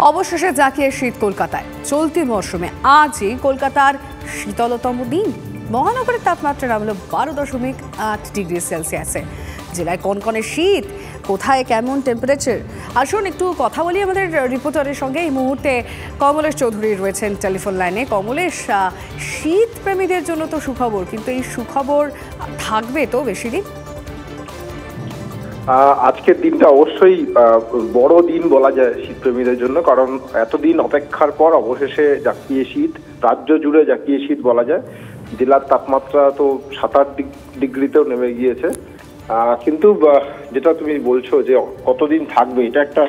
অবশেষে জাঁকিয়ে শীত কলকাতায়। চলতি মরশুমে আজই কলকাতার শীতলতম দিন। মহানগরের তাপমাত্রা নামল 12.8 ডিগ্রি সেলসিয়াসে। জেলায় কনকনে শীত, কোথায় কেমন টেম্পারেচার, আসুন একটু কথা বলি আমাদের রিপোর্টারের সঙ্গে। এই মুহূর্তে কমলেশ চৌধুরী রয়েছেন টেলিফোন লাইনে। কমলেশ, শীত প্রেমীদের জন্য তো সুখবর, কিন্তু এই সুখবর থাকবে তো বেশি দিন? আজকের দিনটা অবশ্যই বড় দিন বলা যায় শীতপ্রেমীদের জন্য, কারণ এতদিন অপেক্ষার পর অবশেষে জাঁকিয়ে শীত, রাজ্য জুড়ে জাঁকিয়ে শীত বলা যায়। জেলার তাপমাত্রা তো 27 ডিগ্রিতেও নেমে গিয়েছে। কিন্তু যেটা তুমি বলছো যে কতদিন থাকবে, এটা একটা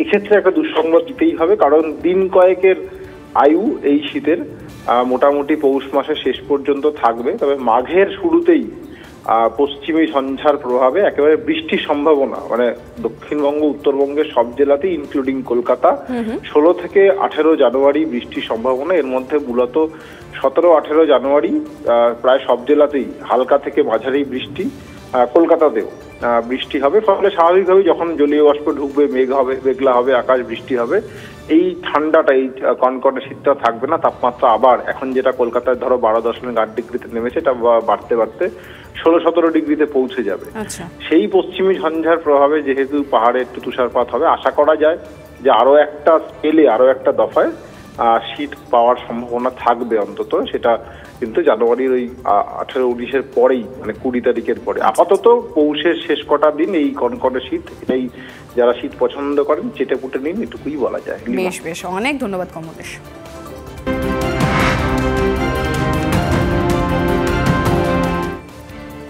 এক্ষেত্রে একটা দুঃসংবাদ দিতেই হবে, কারণ দিন কয়েকের আয়ু এই শীতের। মোটামুটি পৌষ মাসের শেষ পর্যন্ত থাকবে, তবে মাঘের শুরুতেই পশ্চিমী ঝঞ্ঝার প্রভাবে একেবারে বৃষ্টির সম্ভাবনা, মানে দক্ষিণবঙ্গ উত্তরবঙ্গের সব জেলাতেই ইনক্লুডিং কলকাতা 16 থেকে 18 জানুয়ারি বৃষ্টির সম্ভাবনা। এর মধ্যে মূলত 17-18 জানুয়ারি প্রায় সব জেলাতেই হালকা থেকে মাঝারি বৃষ্টি, কলকাতাতেও বৃষ্টি হবে। ফলে স্বাভাবিকভাবে যখন জলীয় বাষ্প ঢুকবে, মেঘলা হবে, আকাশ বৃষ্টি হবে, এই ঠান্ডাটা, এই কনকনে শীতটা থাকবে না। তাপমাত্রা আবার এখন যেটা কলকাতায় ধরো 12.8 ডিগ্রিতে নেমেছে, এটা বাড়তে বাড়তে 16-17 ডিগ্রিতে পৌঁছে যাবে। সেই পশ্চিমী ঝঞ্ঝার প্রভাবে যেহেতু পাহাড়ে একটু তুষারপাত হবে, আশা করা যায় যে আরো একটা স্কেলে, আরো একটা দফায় শীত পাওয়ার সম্ভাবনা থাকবে অন্তত। সেটা কিন্তু জানুয়ারির ওই 18-19-এর পরেই, মানে 20 তারিখের পরে। আপাতত পৌষের শেষ কটা দিন এই কনকনে শীত, এটাই যারা শীত পছন্দ করেন চেটে পুটে নিন, এটুকুই বলা যায়। বেশ বেশ, অনেক ধন্যবাদ কমলেশ।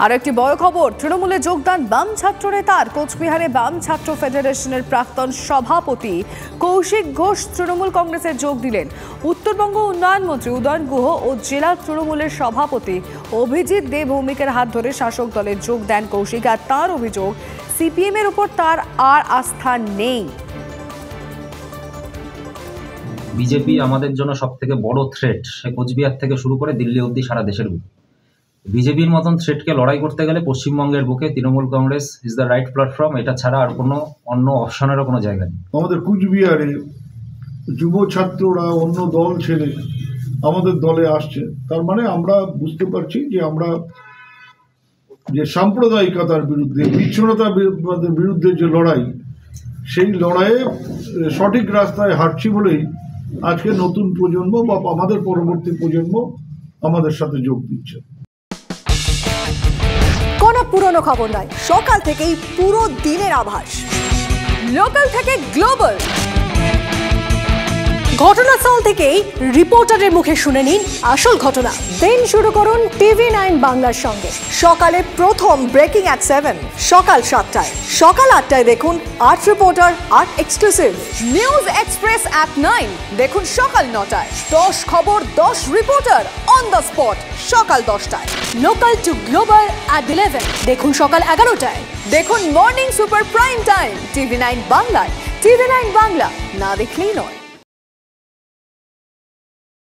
আর একটি বড় খবর, তৃণমূলে যোগদান বাম ছাত্র নেতার। কোচবিহারে বাম ছাত্র ফেডারেশনের প্রাক্তন সভাপতি কৌশিক ঘোষ তৃণমূল কংগ্রেসে যোগ দিলেন। উত্তরবঙ্গ উন্নয়ন মন্ত্রী উদয়ন গুহ ও জেলা তৃণমূলের সভাপতি অভিজিৎ দে ভৌমিকের হাত ধরে শাসক দলে যোগ দেন কৌশিক। আর তার অভিযোগ, সিপিএম এর উপর তার আর আস্থা নেই। বিজেপি আমাদের জন্য সব থেকে বড় থ্রেট, সে কোচবিহার থেকে শুরু করে দিল্লি অব্দি সারা দেশের বুকে। বিজেপির মতন থ্রেটকে লড়াই করতে গেলে পশ্চিমবঙ্গের বুকে Trinamool Congress is the right platform. এটা ছাড়া আর কোনো অন্য অপশনেরও কোনো জায়গা নেই। আমাদের কুচবিহারে যুব ছাত্ররা অন্য দল ছেড়ে আমাদের দলে আসছে, তার মানে আমরা বুঝতে পারছি যে আমরা যে সাম্প্রদায়িকতার বিরুদ্ধে, বিচ্ছিন্নতার বিরুদ্ধে যে লড়াই, সেই লড়াইয়ে সঠিক রাস্তায় হাঁটছি বলেই আজকে নতুন প্রজন্ম বা আমাদের পরবর্তী প্রজন্ম আমাদের সাথে যোগ দিচ্ছে। কোনো পুরনো খবর নয়, সকাল থেকেই পুরো দিনের আভাস, লোকাল থেকে গ্লোবাল, ঘটনাস্থল থেকেই রিপোর্টারের মুখে শুনে নিন আসল ঘটনা। দিন শুরু করুন TV9 বাংলার সঙ্গে। সকালে প্রথম ব্রেকিং at 7, সকাল 7টায়, সকাল 8টায় দেখুন 8 reporter, 8 exclusive. News express at 9 দেখুন সকাল 9টায়। 10 খবর, 10 রিপোর্টার অন দ্য স্পট সকাল 10টায়। লোকাল টু গ্লোবাল at 11 দেখুন সকাল 11টায়। দেখুন morning super prime time TV9 বাংলায়। TV9 বাংলা না দেখলেই নয়।